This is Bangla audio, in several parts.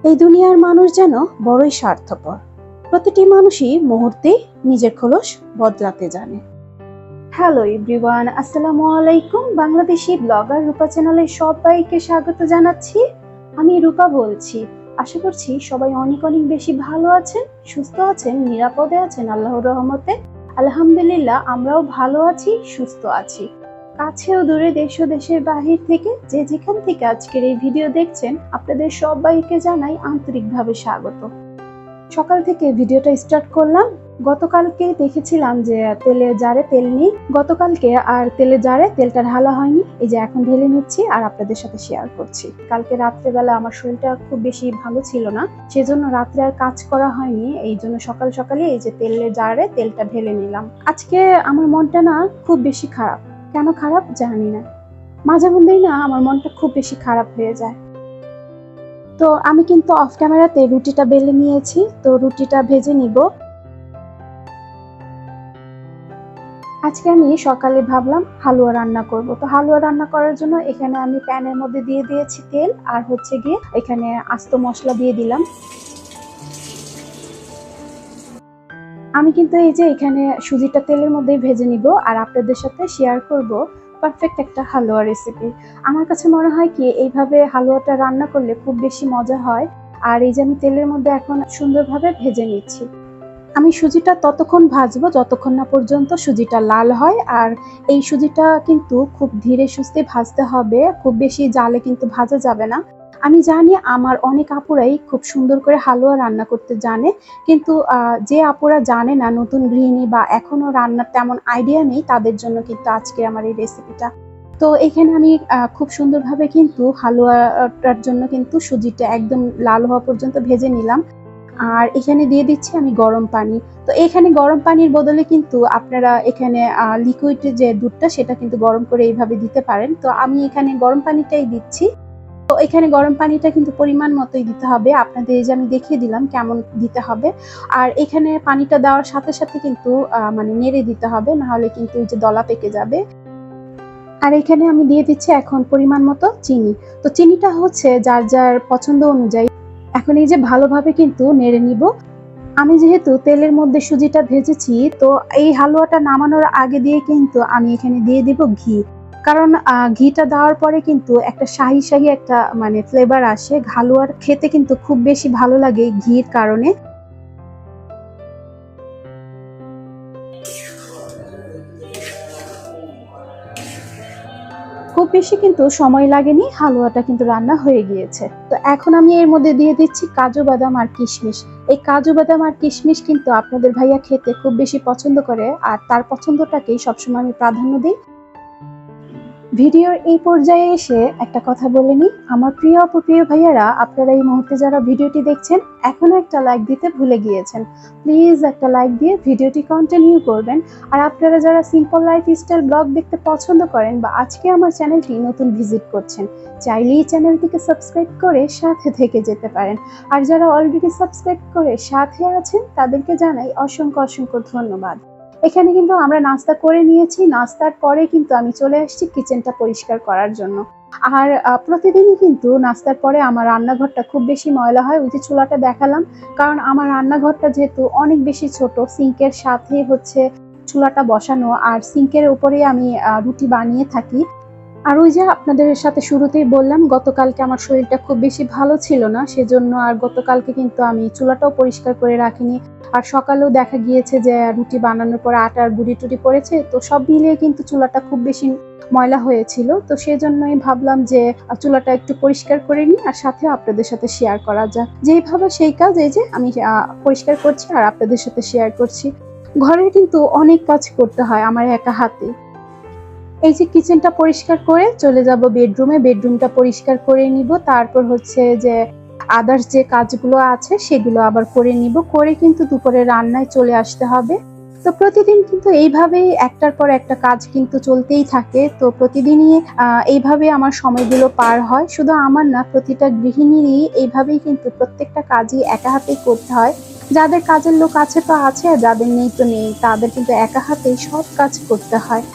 এই দুনিয়ার মানুষ যেন বড়ই স্বার্থপর। প্রতিটি মানুষই মুহূর্তে নিজের খোলস বদলাতে জানে। হ্যালো এভরিওয়ান, আসসালামু আলাইকুম। বাংলাদেশি ব্লগার রূপা চ্যানেলে সবাইকে স্বাগত জানাচ্ছি। আমি রূপা বলছি। আশা করছি সবাই অনেক অনেক বেশি ভালো আছেন, সুস্থ আছেন, নিরাপদে আছেন আল্লাহর রহমতে। আলহামদুলিল্লাহ, আমরাও ভালো আছি, সুস্থ আছি। কাছে ও দূরে, দেশ ও দেশের বাহির থেকে যে যেখান থেকে আজকের এই ভিডিও দেখছেন, আপনাদের সবাইকে জানাই আন্তরিকভাবে স্বাগত। সকাল থেকে ভিডিওটা স্টার্ট করলাম। গতকালকে দেখেছিলাম যে তেলে জারে তেল নেই, গতকালকে আর তেলে জারে তেলটা ঢালা হয়নি। এই যে এখন ঢেলে নিচ্ছি আর আপনাদের সাথে শেয়ার করছি। কালকে রাত্রেবেলা আমার শরীরটা খুব বেশি ভালো ছিল না, সেজন্য রাত্রে আর কাজ করা হয়নি। এই জন্য সকাল সকালে এই যে তেলে জারে তেলটা ঢেলে নিলাম। আজকে আমার মনটা না খুব বেশি খারাপ। কেন খারাপ জানি না, মাঝে মধ্যেই না আমার মনটা খুব বেশি খারাপ হয়ে যায়। তো আমি কিন্তু অফ ক্যামেরাতে রুটিটা বেলে নিয়েছি, তো রুটিটা ভেজে নিব। আজকে আমি সকালে ভাবলাম হালুয়া রান্না করব। তো হালুয়া রান্না করার জন্য এখানে আমি প্যানের মধ্যে দিয়ে দিয়েছি তেল, আর হচ্ছে গিয়ে এখানে আস্ত মশলা দিয়ে দিলাম। আমি কিন্তু এই যে এখানে সুজিটা তেলের মধ্যে ভেজে নিব আর আপনাদের সাথে শেয়ার করব পারফেক্ট একটা হালুয়া রেসিপি। আমার কাছে মনে হয় কি, এইভাবে হালুয়াটা রান্না করলে খুব বেশি মজা হয়। আর এই যে আমি তেলের মধ্যে এখন সুন্দরভাবে ভেজে নিচ্ছি। আমি সুজিটা ততক্ষণ ভাজবো যতক্ষণ না পর্যন্ত সুজিটা লাল হয়। আর এই সুজিটা কিন্তু খুব ধীরে সুস্থে ভাজতে হবে, খুব বেশি জালে কিন্তু ভাজা যাবে না। আমি জানি আমার অনেক আপুরাই খুব সুন্দর করে হালুয়া রান্না করতে জানে, কিন্তু যে আপুরা জানে না, নতুন গৃহিণী বা এখনো রান্নার তেমন আইডিয়া নেই, তাদের জন্য কিন্তু আজকে আমার এই রেসিপিটা। তো এখানে আমি খুব সুন্দরভাবে কিন্তু হালুয়াটার জন্য কিন্তু সুজিটা একদম লাল হওয়া পর্যন্ত ভেজে নিলাম। আর এখানে দিয়ে দিচ্ছি আমি গরম পানি। তো এখানে গরম পানির বদলে কিন্তু আপনারা এখানে লিকুইড যে দুধটা, সেটা কিন্তু গরম করে এইভাবে দিতে পারেন। তো আমি এখানে গরম পানিটাই দিচ্ছি। তো এখানে গরম পানিটা কিন্তু পরিমাণ মতোই দিতে হবে, আপনাদের এই যে আমি দেখিয়ে দিলাম কেমন দিতে হবে। আর এখানে পানিটা দেওয়ার সাথে সাথে কিন্তু মানে নেড়ে দিতে হবে, না হলে কিন্তু ওই যে দলা পেকে যাবে। আর এখানে আমি দিয়ে দিচ্ছি এখন পরিমাণ মতো চিনি। তো চিনিটা হচ্ছে যার যার পছন্দ অনুযায়ী। এখন এই যে ভালোভাবে কিন্তু নেড়ে নিব। আমি যেহেতু তেলের মধ্যে সুজিটা ভেজেছি, তো এই হালুয়াটা নামানোর আগে দিয়ে কিন্তু আমি এখানে দিয়ে দিব ঘি। কারণ ঘিটা দেওয়ার পরে কিন্তু একটা শাহি শাহি একটা মানে ফ্লেভার আসে, হালুয়ার খেতে কিন্তু খুব বেশি ভালো লাগে ঘির কারণে। খুব বেশি কিন্তু সময় লাগেনি, হালুয়াটা কিন্তু রান্না হয়ে গিয়েছে। তো এখন আমি এর মধ্যে দিয়ে দিচ্ছি কাজু বাদাম আর কিশমিশ। এই কাজু বাদাম আর কিশমিশ কিন্তু আপনাদের ভাইয়া খেতে খুব বেশি পছন্দ করে, আর তার পছন্দটাকেই সবসময় আমি প্রাধান্য দিই। ভিডিওর এই পর্যায়ে এসে একটা কথা বলে নিই, আমার প্রিয় আপু প্রিয় ভাইয়ারা, আপনারা এই মুহূর্তে যারা ভিডিওটি দেখছেন এখনো একটা লাইক দিতে ভুলে গিয়েছেন। প্লিজ একটা লাইক দিয়ে ভিডিওটি কন্টিনিউ করবেন। আর আপনারা যারা সিম্পল লাইফস্টাইল ব্লগ দেখতে পছন্দ করেন বা আজকে আমার চ্যানেলটি নতুন ভিজিট করছেন, চাইলেই চ্যানেলটিকে সাবস্ক্রাইব করে সাথে থেকে যেতে পারেন। আর যারা অলরেডি সাবস্ক্রাইব করে সাথে আছেন, তাদেরকে জানাই অসংখ্য অসংখ্য ধন্যবাদ। এখানে কিন্তু আমরা নাস্তা করে নিয়েছি, নাস্তার পরে কিন্তু আমি চলে আসছি কিচেনটা পরিষ্কার করার জন্য। আর প্রতিদিনই কিন্তু নাস্তার পরে আমার রান্নাঘরটা খুব বেশি ময়লা হয়। ওই যে চুলাটা দেখালাম, কারণ আমার রান্নাঘরটা যেহেতু অনেক বেশি ছোট, সিঙ্কের সাথে হচ্ছে চুলাটা বসানো, আর সিঙ্কের উপরেই আমি রুটি বানিয়ে থাকি। আর ওই যে আপনাদের সাথে শুরুতেই বললাম, গতকালকে আমার শরীরটা খুব বেশি ভালো ছিল না, সেজন্য আর গতকালকে কিন্তু আমি চুলাটাও পরিষ্কার করে রাখিনি। আর সকালেও দেখা গিয়েছে যে রুটি বানানোর পর আটার গুঁড়ি টুড়ি পড়েছে, তো সব মিলিয়ে কিন্তু চুলাটা খুব বেশি ময়লা হয়েছিল। তো সেজন্যই ভাবলাম যে চুলাটা একটু পরিষ্কার করে নিই, আর সাথে আপনাদের সাথে শেয়ার করা যাক। যেইভাবে সেই কাজ, এই যে আমি পরিষ্কার করছি আর আপনাদের সাথে শেয়ার করছি। ঘরে কিন্তু অনেক কাজ করতে হয় আমার একা হাতে। এই যে কিচেনটা পরিষ্কার করে চলে যাব বেডরুমে, বেডরুমটা পরিষ্কার করে নিব। তারপর হচ্ছে যে আদার্স যে কাজগুলো আছে সেগুলো আবার করে নিব, করে কিন্তু দুপুরে রান্নায় চলে আসতে হবে। তো প্রতিদিন কিন্তু এইভাবেই একটার পর একটা কাজ কিন্তু চলতেই থাকে। তো প্রতিদিনই এইভাবে আমার সময়গুলো পার হয়। শুধু আমার না, প্রতিটা গৃহিণীরই এইভাবেই কিন্তু প্রত্যেকটা কাজই একা হাতেই করতে হয়। যাদের কাজের লোক আছে তো আছে, আর যাদের নেই তো নেই, তাদের কিন্তু একা হাতেই সব কাজ করতে হয়।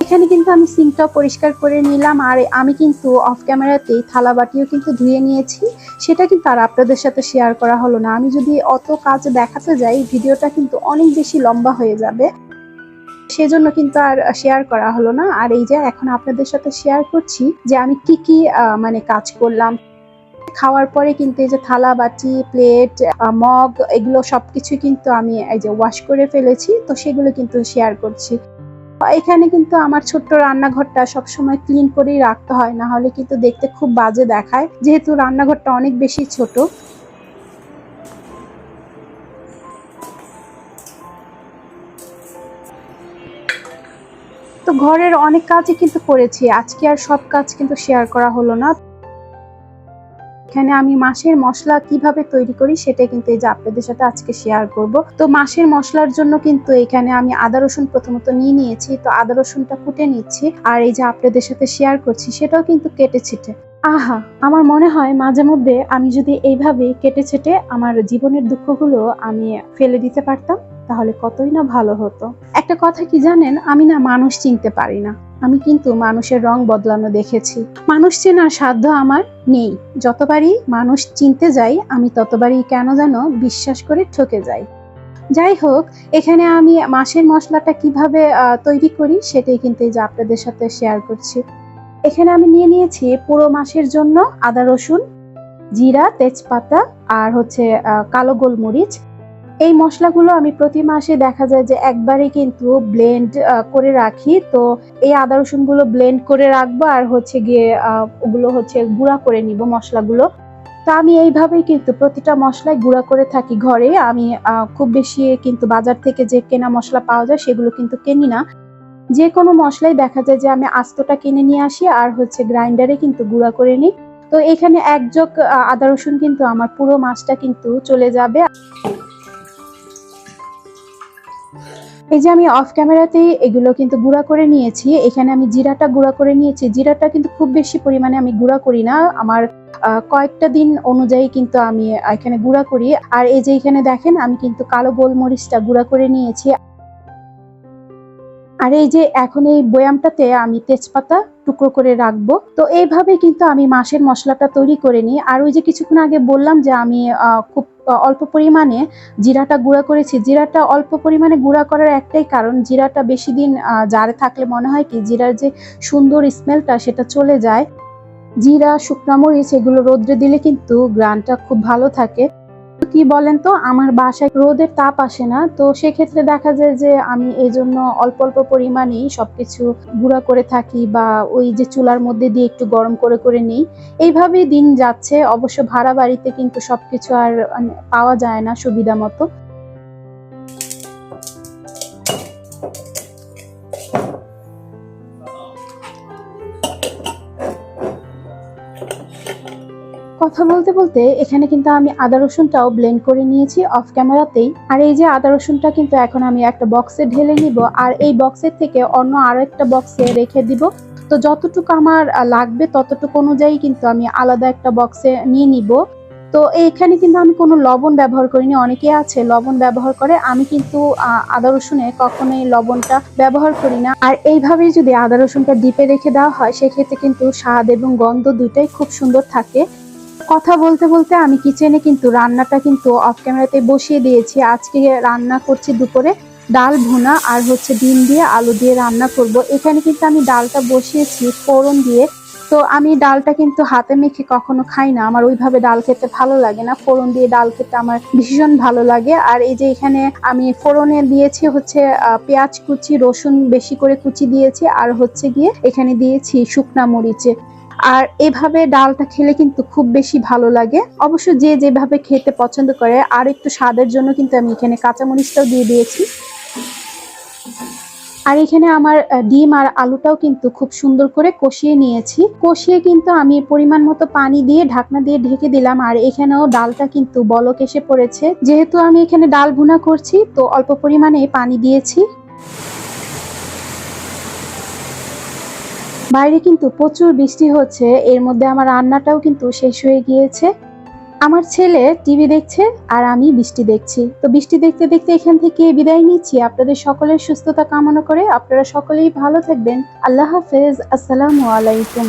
এখানে কিন্তু আমি সিঙ্কটাও পরিষ্কার করে নিলাম, আর আমি কিন্তু অফ ক্যামেরাতেই থালা বাটিও কিন্তু ধুয়ে নিয়েছি। সেটা কিন্তু আর আপনাদের সাথে শেয়ার করা হলো না। আমি যদি অত কাজ দেখাতে যাই ভিডিওটা কিন্তু অনেক বেশি লম্বা হয়ে যাবে, সেজন্য কিন্তু আর শেয়ার করা হলো না। আর এই যে এখন আপনাদের সাথে শেয়ার করছি যে আমি কি কি মানে কাজ করলাম। খাওয়ার পরে কিন্তু এই যে থালা বাটি প্লেট মগ এগুলো সবকিছু কিন্তু আমি এই যে ওয়াশ করে ফেলেছি, তো সেগুলো কিন্তু শেয়ার করছি। এখানে কিন্তু আমার ছোট্ট রান্নাঘরটা সবসময় ক্লিন করেই রাখতে হয়, না হলে কিন্তু দেখতে খুব বাজে দেখায়, যেহেতু রান্নাঘরটা অনেক বেশি ছোট। তো ঘরের অনেক কাজই কিন্তু করেছি, আজকে আর সব কাজ কিন্তু শেয়ার করা হলো না। এখানে আমি মাছের মশলা কিভাবে তৈরি করি সেটা কিন্তু এই যে আপনাদের সাথে আজকে শেয়ার করব। তো মাছের মশলার জন্য কিন্তু এখানে আমি আদা রসুন প্রথমত নিয়ে নিয়েছি, তো আদা রসুনটা কুটে নিচ্ছি, আর এই যে আপনাদের সাথে শেয়ার করছি সেটাও কিন্তু কেটে ছিটে। আহা, আমার মনে হয় মাঝে মধ্যে আমি যদি এইভাবে কেটে ছেটে আমার জীবনের দুঃখগুলো আমি ফেলে দিতে পারতাম তাহলে কতই না ভালো হতো। একটা কথা কি জানেন, আমি না মানুষ চিনতে পারি না, আমি কিন্তু মানুষের রং বদলানো দেখেছি। মানুষ চেনার সাধ্য আমার নেই। যতবারই মানুষ চিনতে যাই আমি ততবারই কেন যেন বিশ্বাস করে ঠকে যাই। যাই হোক, এখানে আমি মাছের মশলাটা কিভাবে তৈরি করি সেটাই কিন্তু এই যে আপনাদের সাথে শেয়ার করছি। এখানে আমি নিয়ে নিয়েছি পুরো মাসের জন্য আদা রসুন, জিরা, তেজপাতা আর হচ্ছে কালো গোলমরিচ। এই মশলাগুলো আমি প্রতি মাসে দেখা যায় যে একবারে কিন্তু ব্লেন্ড করে রাখি। তো এই আদা রসুন গুলো ব্লেন্ড করে রাখবো, আর হচ্ছে গিয়ে ওগুলো হচ্ছে গুঁড়া করে নিব মশলাগুলো। তো আমি এইভাবেই কিন্তু প্রতিটা মশলাই গুঁড়া করে থাকি ঘরে। আমি খুব বেশি কিন্তু বাজার থেকে যে কেনা মশলা পাওয়া যায় সেগুলো কিন্তু কিনি না। যে কোনো মশলাই দেখা যায় যে আমি আস্তটা কিনে নিয়ে আসি আর হচ্ছে গ্রাইন্ডারে কিন্তু গুঁড়া করে নিই। তো এখানে এক জগ আদা রসুন কিন্তু আমার পুরো মাছটা কিন্তু চলে যাবে। এই যে আমি অফ ক্যামেরাতেই এগুলো কিন্তু গুঁড়া করে নিয়েছি। এখানে আমি জিরাটা গুঁড়া করে নিয়েছি। জিরাটা কিন্তু খুব বেশি পরিমাণে আমি গুঁড়া করি না, আমার কয়েকটা দিন অনুযায়ী কিন্তু আমি এখানে গুঁড়া করি। আর এই যে এখানে দেখেন আমি কিন্তু কালো গোলমরিচটা গুঁড়া করে নিয়েছি। আর এই যে এখন এই বয়ামটাতে আমি তেজপাতা টুকরো করে রাখবো। তো এইভাবে কিন্তু আমি মাছের মশলাটা তৈরি করে নিই। আর ওই যে কিছুক্ষণ আগে বললাম যে আমি খুব অল্প পরিমাণে জিরাটা গুঁড়া করেছি। জিরাটা অল্প পরিমাণে গুঁড়া করার একটাই কারণ, জিরাটা বেশি দিন জারে থাকলে মনে হয় কি জিরার যে সুন্দর স্মেলটা সেটা চলে যায়। জিরা, শুকনা মরিচ এগুলো রোদ্রে দিলে কিন্তু ঘ্রাণটা খুব ভালো থাকে। কি বলেন তো, আমার বাসায় রোদের তাপ আসে না, তো সেক্ষেত্রে দেখা যায় যে আমি এই জন্য অল্প অল্প পরিমাণেই সবকিছু গুঁড়া করে থাকি, বা ওই যে চুলার মধ্যে দিয়ে একটু গরম করে করে নিই। এইভাবেই দিন যাচ্ছে। অবশ্য ভাড়া বাড়িতে কিন্তু সবকিছু আর পাওয়া যায় না সুবিধা মতো। কথা বলতে বলতে এখানে কিন্তু আমি আদা রসুনটাও ব্লেন্ড করে নিয়েছি অফ ক্যামেরাতেই। আর এই যে আদা রসুনটা কিন্তু এখন আমি একটা বক্সে ঢেলে নিব, আর এই বক্সের থেকে অন্য আরো একটা বক্সে রেখে দিব। তো যতটুকু আমার লাগবে ততটুকু অনুযায়ী কিন্তু আমি আলাদা একটা বক্সে নিয়ে নিব। তো এইখানে কিন্তু আমি কোনো লবণ ব্যবহার করিনি, অনেকে আছে লবণ ব্যবহার করে, আমি কিন্তু আদা রসুনে কখনোই লবণটা ব্যবহার করি না। আর এইভাবেই যদি আদা রসুনটা ডিপে রেখে দেওয়া হয় সেক্ষেত্রে কিন্তু স্বাদ এবং গন্ধ দুইটাই খুব সুন্দর থাকে। কথা বলতে বলতে আমি কিচেনে কিন্তু রান্নাটা কিন্তু অফ ক্যামেরাতে বসিয়ে দিয়েছি। আজকে রান্না করছি দুপুরে ডাল ভুনা, আর হচ্ছে ডিম দিয়ে আলু দিয়ে রান্না করব। এখানে কিন্তু আমি ডালটা বসিয়েছি ফোড়ন দিয়ে। তো আমি ডালটা কিন্তু হাতে মেখে কখনো খাই না, আমার ওইভাবে ডাল খেতে ভালো লাগে না। ফোড়ন দিয়ে ডাল খেতে আমার ভীষণ ভালো লাগে। আর এই যে এখানে আমি ফোড়নে দিয়েছি হচ্ছে পেঁয়াজ কুচি, রসুন বেশি করে কুচি দিয়েছি, আর হচ্ছে গিয়ে এখানে দিয়েছি শুকনা মরিচে। আর এভাবে ডালটা খেলে কিন্তু খুব বেশি ভালো লাগে। অবশ্য যে যেভাবে খেতে পছন্দ করে। আর একটু স্বাদের জন্য কিন্তু আমি এখানে কাঁচামরিচটাও দিয়ে দিয়েছি। আর এখানে আমার ডিম আর আলুটাও কিন্তু খুব সুন্দর করে কষিয়ে নিয়েছি। কষিয়ে কিন্তু আমি পরিমাণ মতো পানি দিয়ে ঢাকনা দিয়ে ঢেকে দিলাম। আর এখানেও ডালটা কিন্তু বলক এসে পড়েছে। যেহেতু আমি এখানে ডাল ভুনা করছি তো অল্প পরিমাণে পানি দিয়েছি। বাইরে কিন্তু প্রচুর বৃষ্টি হচ্ছে, এর মধ্যে আমার রান্নাটাও কিন্তু শেষ হয়ে গিয়েছে। আমার ছেলে টিভি দেখছে আর আমি বৃষ্টি দেখছি। তো বৃষ্টি দেখতে দেখতে এখান থেকে বিদায় নিচ্ছি, আপনাদের সকলের সুস্থতা কামনা করে। আপনারা সকলেই ভালো থাকবেন। আল্লাহ হাফেজ। আসসালামু আলাইকুম।